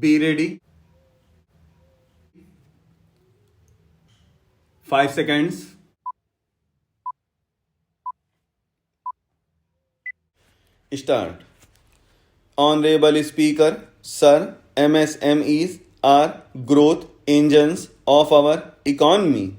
Be ready. 5 seconds. Start. Honorable Speaker, Sir, MSMEs are growth engines of our economy.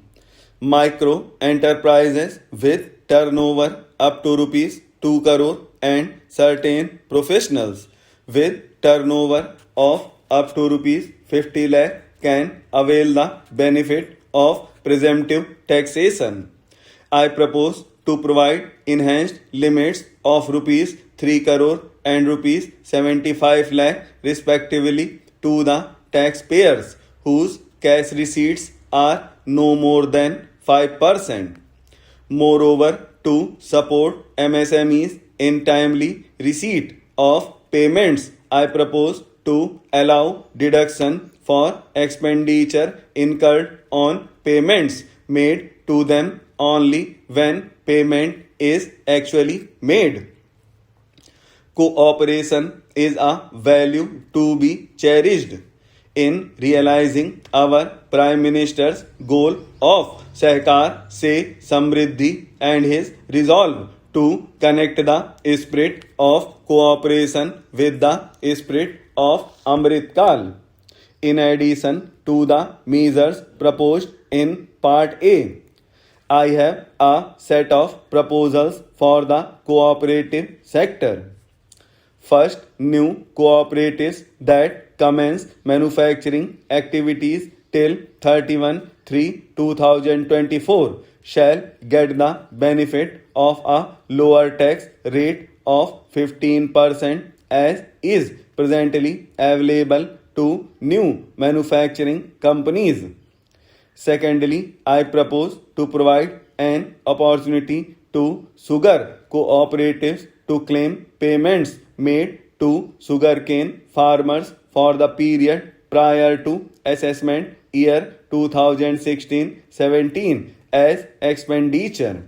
Micro enterprises with turnover up to rupees 2 crore and certain professionals with turnover of up to rupees 50 lakh can avail the benefit of presumptive taxation. I propose to provide enhanced limits of rupees 3 crore and rupees 75 lakh respectively to the taxpayers whose cash receipts are no more than 5%. Moreover, to support MSMEs in timely receipt of payments, I propose to allow deduction for expenditure incurred on payments made to them only when payment is actually made. Cooperation is a value to be cherished in realizing our Prime Minister's goal of Sahkar Se Samriddhi and his resolve to connect the spirit of cooperation with the spirit of Amrit Kal. In addition to the measures proposed in Part A, I have a set of proposals for the cooperative sector. First, new cooperatives that commence manufacturing activities till 31/3/2024 shall get the benefit of a lower tax rate of 15% as is presently available to new manufacturing companies. Secondly, I propose to provide an opportunity to sugar cooperatives to claim payments made to sugarcane farmers for the period prior to assessment year 2016-17 as expenditure.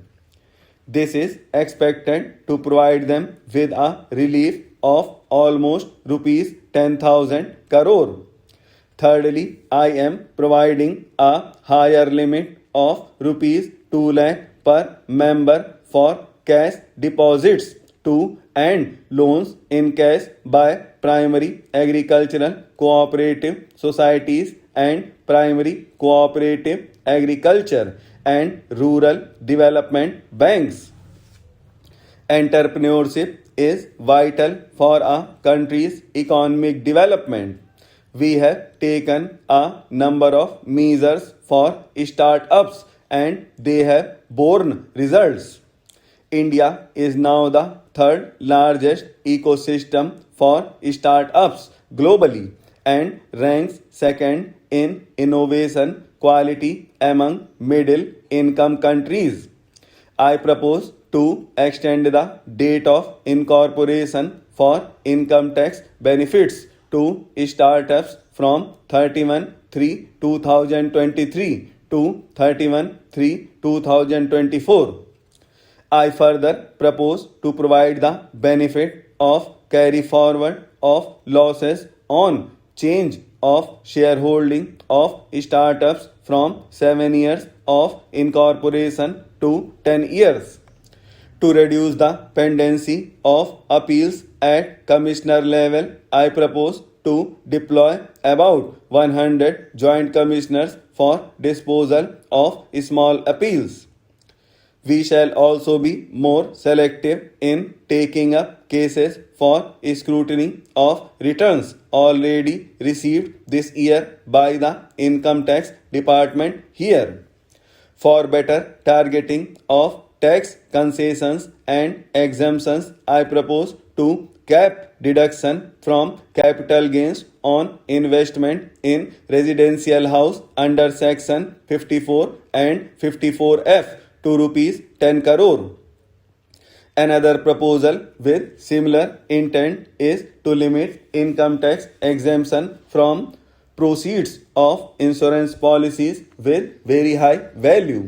This is expected to provide them with a relief of almost rupees 10,000 crore. Thirdly, I am providing a higher limit of rupees 2 lakh per member for cash deposits to and loans in cash by primary agricultural cooperative societies and primary cooperative agriculture and rural development banks. Entrepreneurship is vital for a country's economic development. We have taken a number of measures for startups and they have borne results. India is now the third largest ecosystem for startups globally and ranks second in innovation quality among middle income countries. I propose to extend the date of incorporation for income tax benefits to startups from 31/3/2023 to 31/3/2024. I further propose to provide the benefit of carry forward of losses on change of shareholding of startups from 7 years of incorporation to 10 years. To reduce the pendency of appeals at commissioner level, I propose to deploy about 100 joint commissioners for disposal of small appeals. We shall also be more selective in taking up cases for scrutiny of returns already received this year by the Income Tax Department here. For better targeting of tax concessions and exemptions, I propose to cap deduction from capital gains on investment in residential house under section 54 and 54F to rupees 10 crore. Another proposal with similar intent is to limit income tax exemption from proceeds of insurance policies with very high value.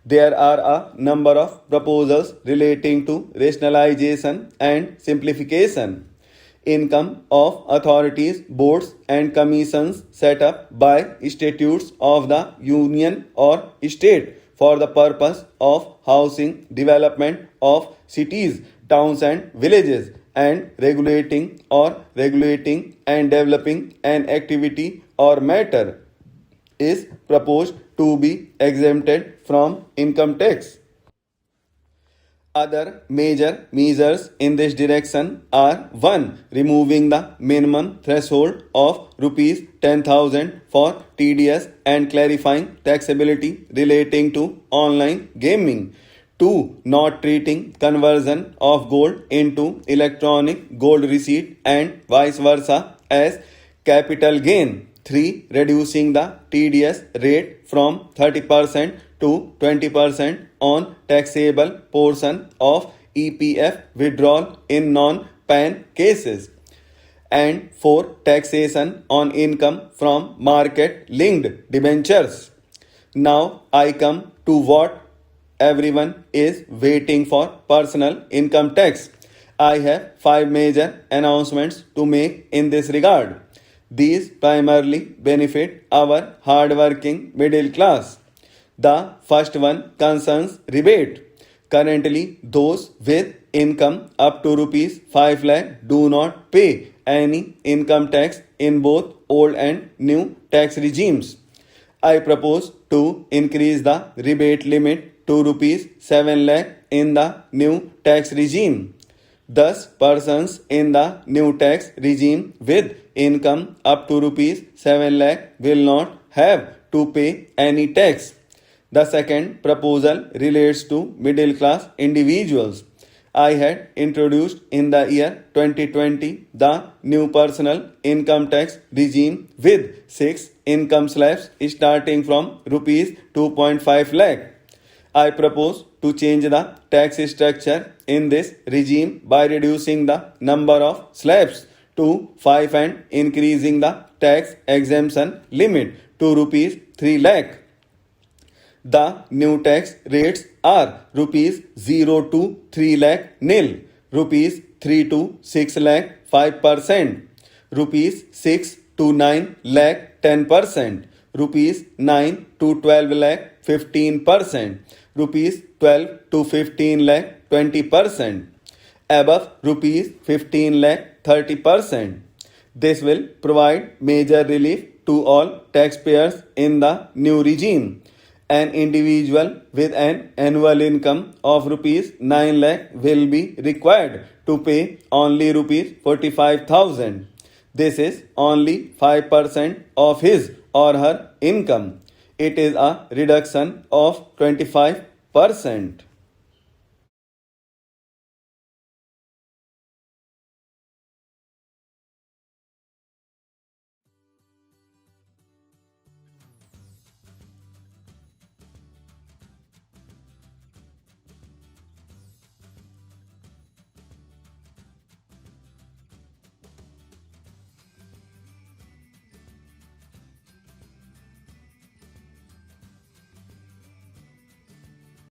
There are a number of proposals relating to rationalization and simplification. income of authorities, boards, and commissions set up by statutes of the union or state for the purpose of housing development of cities, towns, and villages, and regulating and developing an activity or matter is proposed to be exempted from income tax. Other major measures in this direction are 1. Removing the minimum threshold of rupees 10,000 for TDS and clarifying taxability relating to online gaming. 2. Not treating conversion of gold into electronic gold receipt and vice versa as capital gain. 3. Reducing the TDS rate from 30% to 20% on taxable portion of EPF withdrawal in non-PAN cases. And 4. Taxation on income from market-linked debentures. Now I come to what everyone is waiting for: personal income tax. I have 5 major announcements to make in this regard. These primarily benefit our hard-working middle class. The first one concerns rebate. Currently, those with income up to rupees 5 lakh do not pay any income tax in both old and new tax regimes. I propose to increase the rebate limit to rupees 7 lakh in the new tax regime. Thus, persons in the new tax regime with income up to rupees 7 lakh will not have to pay any tax. The second proposal relates to middle class individuals. I had introduced in the year 2020 the new personal income tax regime with 6 income slabs starting from rupees 2.5 lakh. I propose to change the tax structure in this regime by reducing the number of slabs to 5 and increasing the tax exemption limit to rupees 3 lakh. The new tax rates are rupees 0 to 3 lakh nil, rupees 3 to 6 lakh 5%, rupees 6 to 9 lakh 10%, rupees 9 to 12 lakh 15%, rupees 12 to 15 lakh 20%, above rupees 15 lakh 30%. This will provide major relief to all taxpayers in the new regime. An individual with an annual income of rupees 9 lakh will be required to pay only rupees 45,000. This is only 5% of his or her income. It is a reduction of 25%.